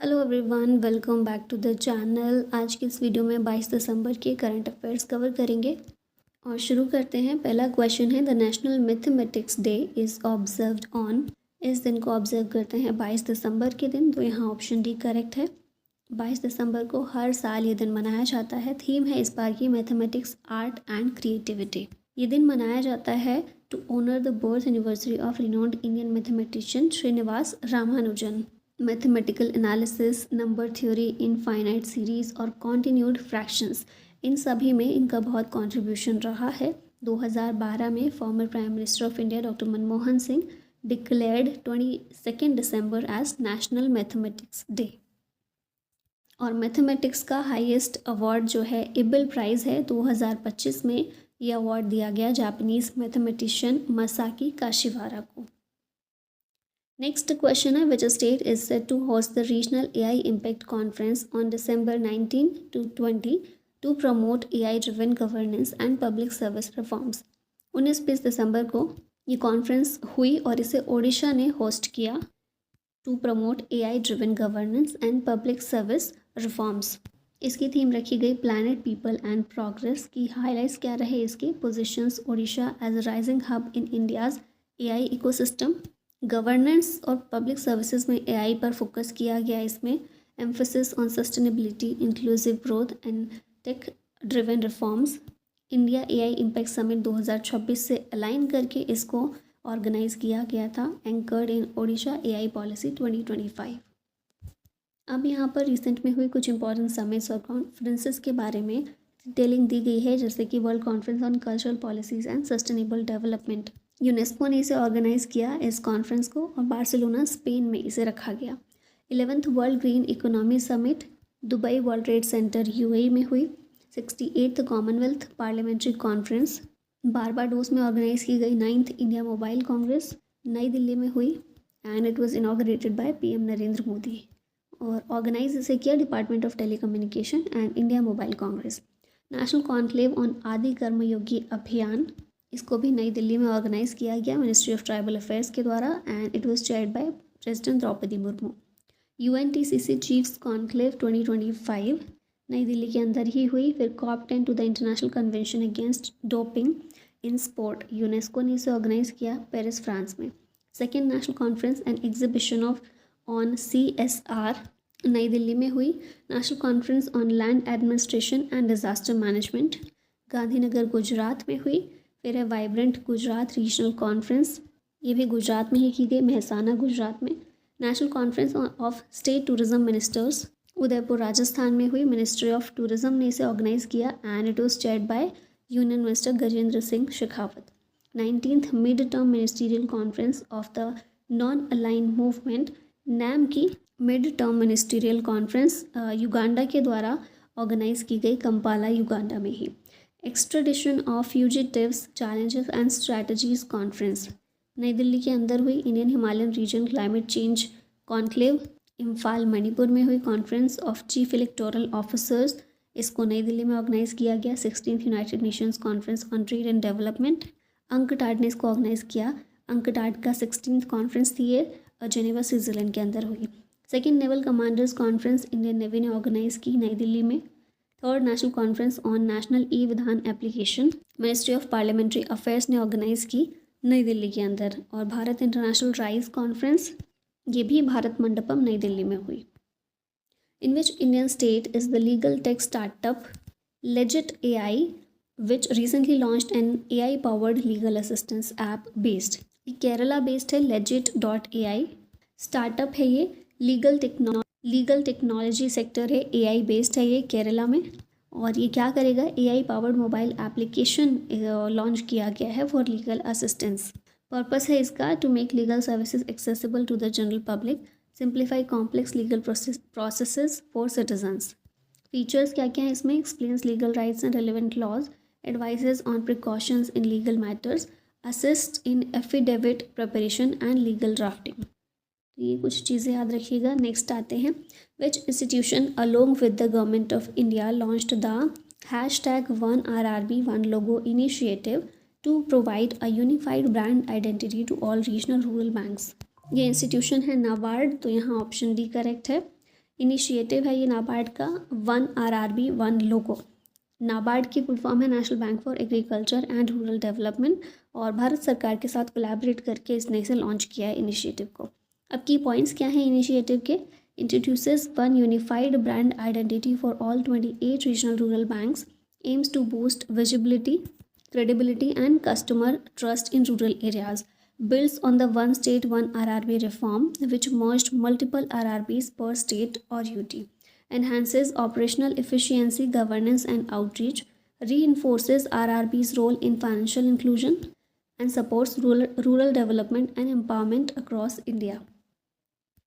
Hello everyone, welcome back to the channel. आज की इस वीडियो में 22 दिसंबर के करंट अफेयर्स कवर करेंगे और शुरू करते हैं। पहला क्वेश्चन है, the national mathematics day is observed on. इस दिन को ऑब्जर्व करते हैं 22 दिसंबर के दिन, तो यहाँ ऑप्शन डी करेक्ट है। 22 दिसंबर को हर साल ये दिन मनाया जाता है। थीम है इस बार की मैथमेटिक्स, आर्ट एंड क्रिएटिविटी। ये दिन मनाया जाता है to honour the birth anniversary of renowned Indian mathematician Srinivasa Ramanujan. Mathematical analysis, number theory, infinite series और कॉन्टिन्यूड फ्रैक्शंस, इन सभी में इनका बहुत कंट्रीब्यूशन रहा है। 2012 में former prime minister of India doctor Manmohan Singh declared 22 December as national mathematics day. और मैथमेटिक्स का हाईएस्ट अवार्ड जो है इबल प्राइज़ है। 2025 में ये अवार्ड दिया गया जापानीज़ मैथमेटिशियन मसाकी काशिवारा को। नेक्स्ट क्वेश्चन है, which state is set to host the regional AI impact conference on December 19 to 20 to promote AI driven governance and public service reforms. 19-20 दिसंबर को ये कॉन्फ्रेंस हुई और इसे ओडिशा ने होस्ट किया to promote AI driven governance and public service reforms. इसकी theme रखी गई प्लैनेट, पीपल एंड प्रोग्रेस। की हाईलाइट्स क्या रहे इसके? Positions Odisha as a rising hub in India's AI ecosystem. Governance और पब्लिक सर्विसेज में एआई पर फोकस किया गया। इसमें emphasis on sustainability, inclusive growth and tech driven reforms. India AI impact summit 2026 से अलाइन करके इसको ऑर्गेनाइज किया गया था, एंकर्ड इन ओडिशा एआई पॉलिसी 2025। अब यहाँ पर रिसेंट में हुई कुछ इंपॉर्टेंट समिट्स और कॉन्फ्रेंसेस के बारे में डिटेलिंग दी गई है, जैसे कि world conference on cultural policies and sustainable development. UNESCO ने इसे ऑर्गेनाइज किया इस कॉन्फ्रेंस को, और बार्सिलोना स्पेन में इसे रखा गया। 11th world green economy summit Dubai world trade centre UAE में हुई। 68th Commonwealth parliamentary conference Barbados में ऑर्गेनाइज की गई। 9th इंडिया मोबाइल कांग्रेस नई दिल्ली में हुई and it was inaugurated by PM Narendra Modi, और ऑर्गेनाइज इसे किया department of telecommunication and India mobile Congress. National conclave on आदि कर्मयोगी अभियान, इसको भी नई दिल्ली में ऑर्गेनाइज किया गया मिनिस्ट्री ऑफ ट्राइबल अफेयर्स के द्वारा, and it was chaired by president Droupadi Murmu. UNTCC chiefs conclave 2025 New Delhi के अंदर ही हुई। फिर COP10 to the international convention against doping in sport, UNESCO ने इसे ऑर्गेनाइज किया पेरिस फ्रांस में। Second national conference and exhibition of on CSR New Delhi में हुई। National conference on land administration and disaster management Gandhinagar Gujarat में हुई। फिर है वाइब्रेंट गुजरात रीजनल कॉन्फ्रेंस, ये भी गुजरात में ही की गई, मेहसाना गुजरात में। National conference of state tourism ministers Udaipur Rajasthan में हुई। मिनिस्ट्री ऑफ टूरिज्म ने इसे ऑर्गेनाइज किया and it was chaired by union minister Gajendra Singh Shekhawat. 19th mid term ministerial conference of the non align movement NAM की mid term ministerial conference Uganda के द्वारा organise की गई, कंपाला युगांडा में ही। Extradition of fugitives challenges and strategies conference New Delhi के अंदर हुई। Indian Himalayan region climate change conclave Imphal Manipur में हुई। Conference of chief electoral officers, इसको नई दिल्ली में ऑर्गेनाइज किया गया। 16th united nations conference on trade and development UNCTAD ने इसको ऑर्गेनाइज किया। अंकटाड का 16th कॉन्फ्रेंस थी ये, जेनेवा स्विट्जरलैंड के अंदर हुई। Second naval commanders conference Indian navy ने ऑर्गेनाइज की नई दिल्ली में। Third national conference on national e Vidhan application ministry of parliamentary affairs ने ऑर्गेनाइज की नई दिल्ली के अंदर। और भारत इंटरनेशनल राइज कॉन्फ्रेंस, ये भी भारत मंडपम नई दिल्ली में हुई। In which Indian state is the legal tech startup Legit AI which recently launched an AI powered legal assistance app based. Kerala based है legit.ai स्टार्टअप है ये, लीगल टेक्नोलॉजी सेक्टर है, AI बेस्ड है ये केरला में। और ये क्या करेगा? AI powered mobile application launch किया गया है फॉर लीगल असिस्टेंस। पर्पस है इसका to make legal services accessible to the general public, simplify complex legal processes for citizens. Features क्या क्या हैं इसमें? Explains legal rights and relevant laws, advises on precautions in legal matters, assist in affidavit preparation and legal drafting. तो ये कुछ चीज़ें याद रखिएगा। नेक्स्ट आते हैं, which institution along with the government of India launched the #1RRB 1 logo initiative to provide a unified brand identity to all regional rural banks. ये institution है नाबार्ड, तो यहाँ ऑप्शन डी करेक्ट है। इनिशिएटिव है ये नाबार्ड का, 1 RRB 1 लोगो। नाबार्ड की फुल फॉर्म है national bank for agriculture and rural development, और भारत सरकार के साथ कोलैबोरेट करके इसने इसे लॉन्च किया है इनिशिएटिव को। अब की पॉइंट्स क्या हैं इनिशिएटिव के? Introduces 1 unified brand identity for all 28 regional rural banks, aims to boost visibility, credibility and customer trust in rural areas, builds on the one state one RRB reform which merged multiple RRBs per state or UT, enhances operational efficiency, governance and outreach, reinforces RRB's role in financial inclusion and supports rural development and empowerment across India.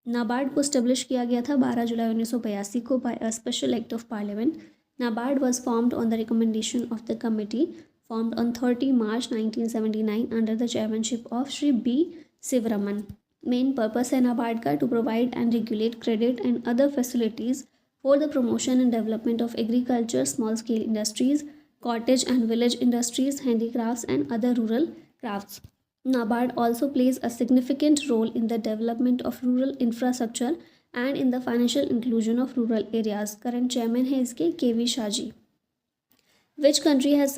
NABARD को establish किया गया था 12 जुलाई 1982 को by a special act of parliament. NABARD was formed on the recommendation of the committee formed on 30 March 1979 under the chairmanship of Shri B. Sivaraman. Main purpose है नाबार्ड का to provide and regulate credit and other facilities for the promotion and development of agriculture, small scale industries, cottage and village industries, handicrafts and other rural crafts. NABARD also plays a significant role in the development of rural infrastructure and in the financial inclusion of rural areas. Current chairman है इसके KV Shaji. Which country has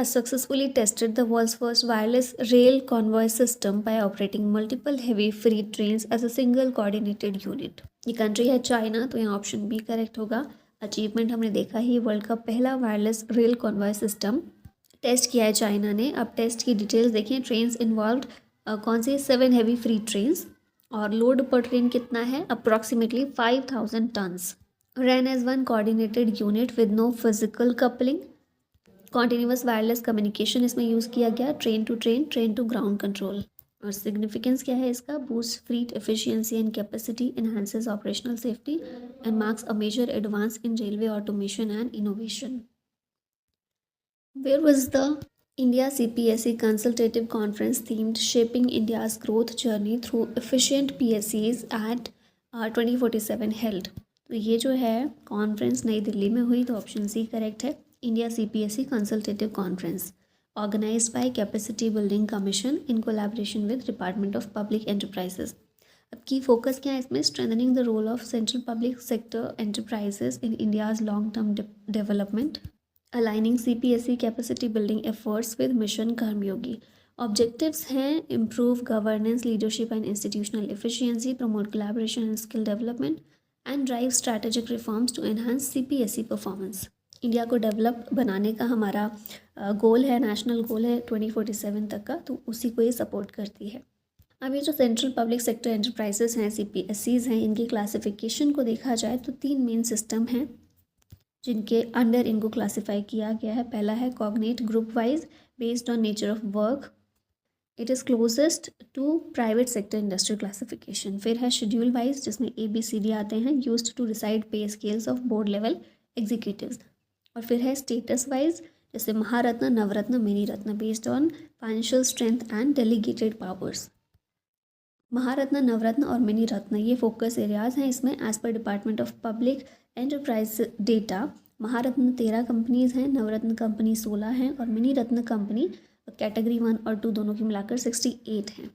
successfully tested the world's first wireless rail convoy system by operating multiple heavy freight trains as a single coordinated unit? ये country है China, तो यहाँ option B correct होगा. Achievement हमने देखा ही, world का पहला wireless rail convoy system test किया है चाइना ने. अब टेस्ट की डिटेल्स देखें. ट्रेन्स इन्वॉल्व्ड कौन सी? 7 हेवी फ्री ट्रेन्स, और लोड पर ट्रेन कितना है? Approximately 5000 tons. Run as one coordinated unit with no physical coupling. Continuous wireless communication इसमें यूज़ किया गया. Train to ground control. और सिग्निफिकेंस क्या है इसका? Boost fleet efficiency and capacity, enhances operational safety and marks a major advance in railway automation and innovation. Where was the India CPSE consultative conference themed Shaping India's Growth Journey Through Efficient PSEs at 2047 held? तो ये जो है conference New Delhi में हुई, तो option C correct है. India CPSE consultative conference organised by capacity building commission in collaboration with department of public enterprises. अब की फोकस क्या है इसमें? Strengthening the role of central public sector enterprises in India's long term development, aligning CPSE capacity building efforts with mission Karmayogi. Objectives हैं improve governance, leadership and institutional efficiency, promote collaboration and skill development and drive strategic reforms to enhance CPSE performance. India को develop बनाने का हमारा गोल है, national गोल है 2047 तक का, तो उसी को ये सपोर्ट करती है. अब ये जो सेंट्रल पब्लिक सेक्टर एंटरप्राइजेस हैं, CPSEs हैं, इनकी क्लासिफिकेशन को देखा जाए तो 3 मेन सिस्टम हैं जिनके अंडर इनको क्लासिफाई किया गया है. पहला है cognate group wise based on nature of work, it is closest to private sector industrial classification. फिर है शेड्यूल वाइज जिसमें ABCD आते हैं, used to decide pay scales of board level executives. और फिर है स्टेटस वाइज जैसे Maharatna, Navratna, mini Ratna based on financial strength and delegated powers. Maharatna, Navratna और मिनी रत्न ये फोकस एरियाज हैं इसमें. As per department of public enterprise data, Maharatna 13 companies हैं, नवरत्न कंपनी 16 हैं, और मिनी रत्न कंपनी कैटेगरी 1 और 2 दोनों की मिलाकर 68 हैं.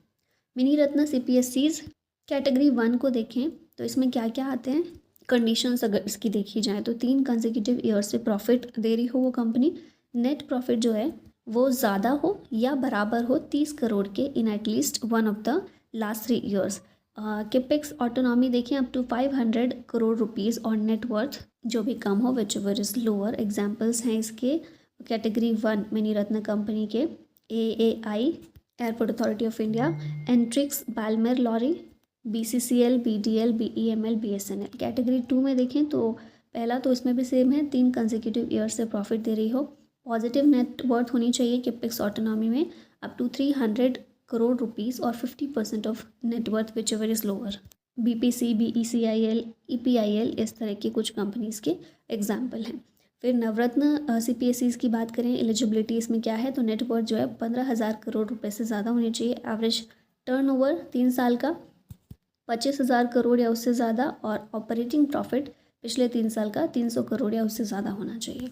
मिनी रत्न CPSEs कैटेगरी 1 को देखें तो इसमें क्या क्या आते हैं कंडीशंस. अगर इसकी देखी जाए तो 3 कंसेक्यूटिव ईयर से प्रॉफिट दे रही हो वो कंपनी, नेट प्रॉफिट जो है वो ज़्यादा हो या बराबर हो 30 करोड़ के in at least one of the last 3 years. Capex autonomy देखें अप टू 500 करोड़ रुपीज़, और नेटवर्थ जो भी कम हो whichever is lower. Examples हैं इसके कैटेगरी 1 मिनी रत्न कंपनी के AAI airport authority of India, Antrix, Balmer Lawrie, BCCL, BDL, BEML, BSNL. Category 2 में देखें तो पहला तो इसमें भी सेम है, 3 कंसेक्यूटिव ईयर से प्रॉफिट दे रही हो, पॉजिटिव नेटवर्थ होनी चाहिए कैपेक्स ऑटोनॉमी में अप टू 300 करोड़ रुपीज़, और 50% of net worth which ever is lower. BPC, BECIL, EPIL इस तरह की कुछ कंपनीज़ के एग्जाम्पल हैं. फिर नवरत्न CPSEs की बात करें, एलिजिबिलिटी इसमें क्या है तो नेटवर्थ जो है 15,000 करोड़ रुपए से ज़्यादा होनी चाहिए. एवरेज टर्नओवर 3 साल का 25,000 करोड़ या उससे ज़्यादा, और ऑपरेटिंग प्रॉफिट पिछले 3 साल का 300 करोड़ या उससे ज़्यादा होना चाहिए.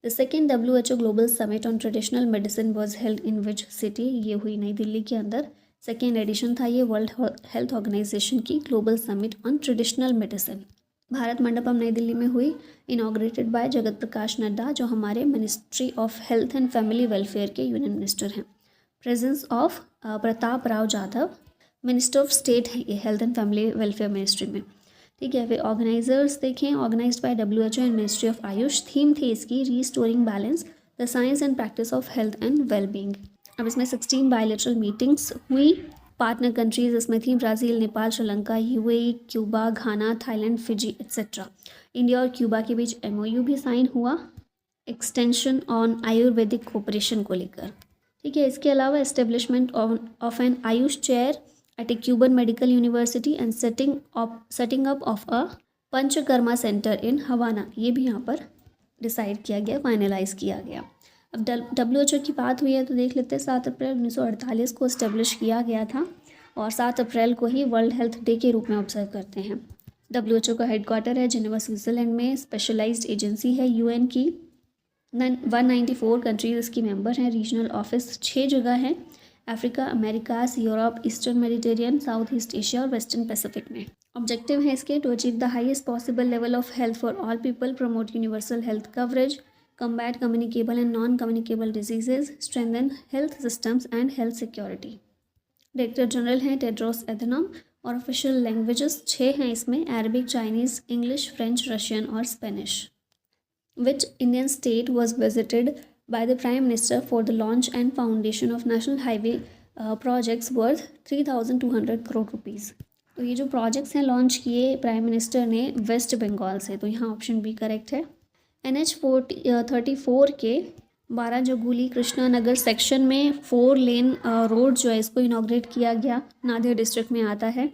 The second WHO global summit on traditional medicine was held in which city, ये हुई नई दिल्ली के अंदर. सेकेंड एडिशन था ये वर्ल्ड हेल्थ ऑर्गेनाइजेशन की global summit on traditional medicine. Bharat Mandapam नई दिल्ली में हुई, इनॉग्रेटेड बाय जगत प्रकाश नड्डा जो हमारे ministry of health and family welfare के यूनियन मिनिस्टर हैं। Presence of Pratap Rao Jadhav, minister of state है ये health and family welfare ministry में। ठीक है, फिर ऑर्गेनाइजर्स देखें, organised by WHO and ministry of AYUSH. Theme थी इसकी restoring balance, the science and practice of health and wellbeing. अब इसमें 16 बायलैटरल मीटिंग्स हुई। पार्टनर कंट्रीज इसमें थी Brazil, Nepal, Sri Lanka, UAE, Cuba, घाना, थाईलैंड, फिजी एक्सेट्रा। इंडिया और क्यूबा के बीच MOU भी साइन हुआ एक्सटेंशन ऑन आयुर्वेदिक कोऑपरेशन को लेकर। ठीक है, इसके अलावा establishment of an AYUSH chair at a Cuban medical university and setting up of a Panchakarma centre in Havana, ये भी यहाँ पर डिसाइड किया गया, फाइनलाइज किया गया। अब WHO की बात हुई है तो देख लेते हैं। 7 अप्रैल 1948 को इस्टेब्लिश किया गया था और 7 अप्रैल को ही वर्ल्ड हेल्थ डे के रूप में ऑब्जर्व करते हैं। WHO का हेडक्वार्टर है जिनेवा, स्विट्ज़रलैंड में। स्पेशलाइज्ड एजेंसी है UN की। 194 कंट्रीज इसकी मेंबर हैं। रीजनल ऑफिस 6 जगह हैं, Africa, Americas, Europe, eastern Mediterranean, south east Asia और वेस्टर्न पैसिफिक में। ऑब्जेक्टिव है इसके to achieve the highest possible level of health for all people, promote universal health coverage, combat communicable and non-communicable diseases, strengthen health systems and health security। Director general हैं Tedros Adhanom और official languages 6 हैं इसमें, Arabic, Chinese, English, French, Russian और Spanish. Which Indian state was visited by the prime minister for the launch and foundation of national highway projects worth 3200 crore rupees. तो ये जो projects हैं launch किए prime minister ने वेस्ट बंगाल से, तो यहाँ ऑप्शन बी करेक्ट है। NH 34 के 12 जगूली कृष्णा नगर सेक्शन में 4 लेन रोड जो है इसको इनॉग्रेट किया गया, नांदेड़ डिस्ट्रिक्ट में आता है।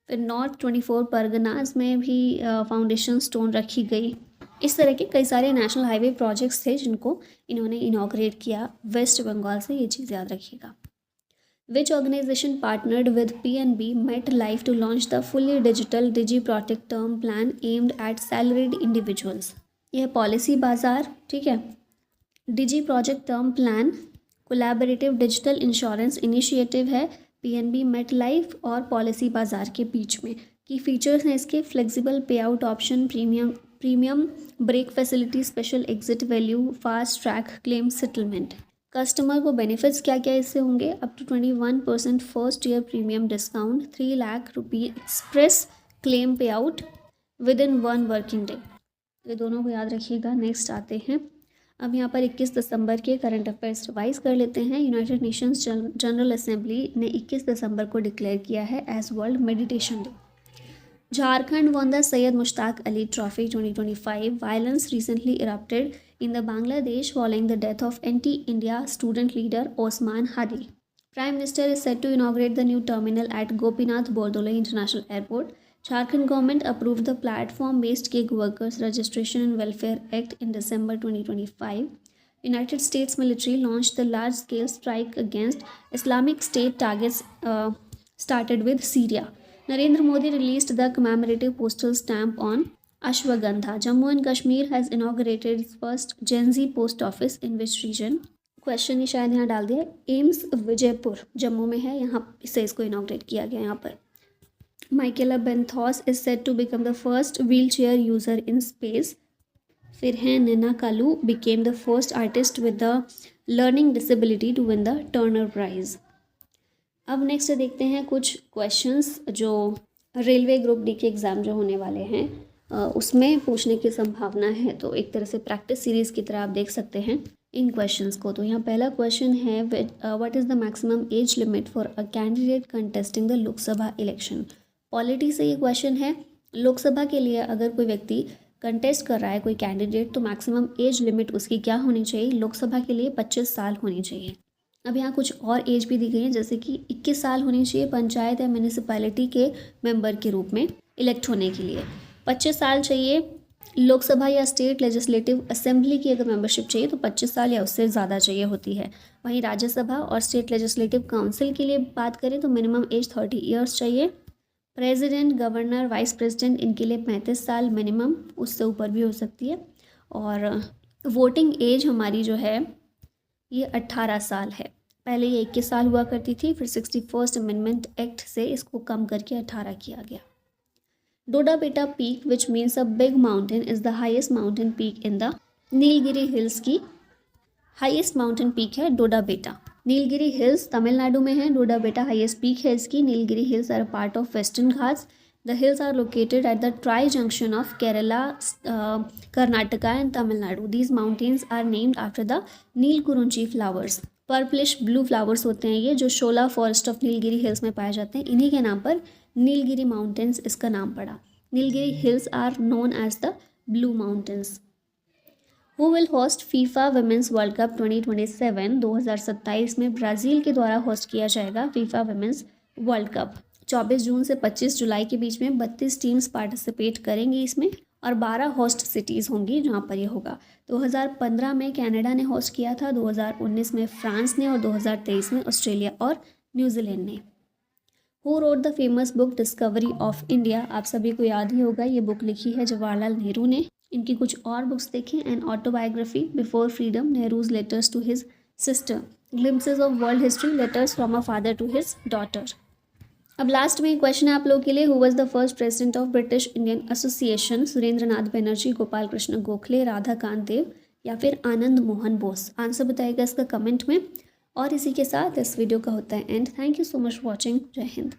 फिर नॉर्थ 24 परगनाज में भी फाउंडेशन स्टोन रखी गई। इस तरह के कई सारे नेशनल हाईवे प्रोजेक्ट्स थे जिनको इन्होंने इनॉग्रेट किया वेस्ट बंगाल से, ये चीज़ याद रखिएगा। Which organization partnered with PNB MetLife to launch the fully digital DigiProtect term plan aimed at salaried individuals? यह पॉलिसी बाज़ार, ठीक है। Digi project term plan collaborative digital insurance initiative है PNB MetLife और पॉलिसी बाज़ार के बीच में। की फीचर्स हैं इसके flexible pay out option, premium break facility, special exit value, fast track claim settlement. Customer को बेनिफिट्स क्या क्या इससे होंगे? Up to 21% first year premium discount, 3 lakh रुपये express claim pay out within 1 working day. ये दोनों को याद रखिएगा। नेक्स्ट आते हैं, अब यहाँ पर 21 दिसंबर के करंट अफेयर्स रिवाइज कर लेते हैं। यूनाइटेड नेशंस जनरल असेंबली ने 21 दिसंबर को डिक्लेयर किया है as world meditation day. Jharkhand won the Syed Mushtaq Ali Trophy 2025. Violence recently erupted in the Bangladesh following the death of anti-India student leader Osman Hadi. Prime Minister is set to inaugurate the new terminal at Gopinath Bordoloi International Airport. Jharkhand government approved the platform-based gig workers registration and welfare act in December 2025. United States military launched the large-scale strike against Islamic State targets started with Syria. Narendra Modi released the commemorative postal stamp on Ashwagandha. Jammu and Kashmir has inaugurated its first Gen Z post office in which region? Question ही शायद यहाँ डाल दिया। AIIMS Vijaypur Jammu में है, यहाँ से इसको इनॉग्रेट किया गया। यहाँ पर Michaela Benthaus is set to become the first wheelchair user in space. फिर हैं Nnena Kalu became the first artist with the learning disability to win the Turner Prize. अब नेक्स्ट देखते हैं कुछ क्वेश्चंस जो रेलवे ग्रुप डी के exam जो होने वाले हैं उसमें पूछने की संभावना है। तो एक तरह से प्रैक्टिस सीरीज़ की तरह आप देख सकते हैं इन क्वेश्चंस को। तो यहाँ पहला क्वेश्चन है what is the maximum age limit for a candidate contesting the Lok Sabha election. Polity से ये क्वेश्चन है। लोकसभा के लिए अगर कोई व्यक्ति कंटेस्ट कर रहा है, कोई कैंडिडेट, तो मैक्सिमम एज लिमिट उसकी क्या होनी चाहिए? लोकसभा के लिए 25 साल होनी चाहिए। अब यहाँ कुछ और एज भी दी गई है, जैसे कि 21 साल होनी चाहिए पंचायत या म्यूनिसिपैलिटी के मेंबर के रूप में इलेक्ट होने के लिए। 25 साल चाहिए लोकसभा या स्टेट लेजिस्लेटिव असेंबली की अगर मेंबरशिप चाहिए तो 25 साल या उससे ज़्यादा चाहिए होती है। वहीं राज्यसभा और स्टेट लेजिस्लेटिव काउंसिल के लिए बात करें तो मिनिमम एज 30 ईयर्स चाहिए। प्रेसिडेंट, गवर्नर, वाइस प्रेसिडेंट इनके लिए 35 साल मिनिमम, उससे ऊपर भी हो सकती है। और वोटिंग एज हमारी जो है ये 18 साल है। पहले ये 21 साल हुआ करती थी, फिर 61st अमेंडमेंट एक्ट से इसको कम करके 18 किया गया। डोडा बेटा peak which means a big mountain is the highest mountain peak in the Nilgiri hills की हाईएस्ट माउंटेन पीक है डोडा बेटा। नीलगिरी हिल्स तमिलनाडु में है, डोडा बेटा हाईएस्ट पीक है इसकी। Nilgiri hills are a part of Western Ghats. The hills are located at the tri junction of Kerala, Karnataka and Tamil Nadu. These mountains are named after the Neelakurinji flowers. Purplish blue flowers होते हैं ये, जो Shola forest of Nilgiri hills में पाए जाते हैं। इन्हीं के नाम पर नीलगिरी माउंटेन्स इसका नाम पड़ा। Nilgiri hills are known as the blue mountains. Who will host FIFA women's world cup 2027? 2027 में ब्राज़ील के द्वारा होस्ट किया जाएगा फीफा वुमेन्स वर्ल्ड कप। 24 जून से 25 जुलाई के बीच में 32 टीम्स पार्टिसिपेट करेंगी इसमें और 12 होस्ट सिटीज़ होंगी जहाँ पर ये होगा। 2015 में कनाडा ने होस्ट किया था, 2019 में फ्रांस ने और 2023 में ऑस्ट्रेलिया और न्यूजीलैंड ने। Who wrote the famous book discovery of India? आप सभी को याद ही होगा, ये बुक लिखी है जवाहरलाल नेहरू ने। इनकी कुछ और बुक्स देखें। An autobiography, before freedom, Nehru's letters to his sister, glimpses of world history, letters from a father to his daughter. अब लास्ट में क्वेश्चन है आप लोगों के लिए, who was the first president of British Indian association? Surendra Nath Banerjee, Gopal Krishna Gokhale, Radhakant Deb या फिर आनंद मोहन बोस? आंसर बताइएगा इसका कमेंट में। और इसी के साथ इस वीडियो का होता है and. Thank you so much for watching. जय हिंद।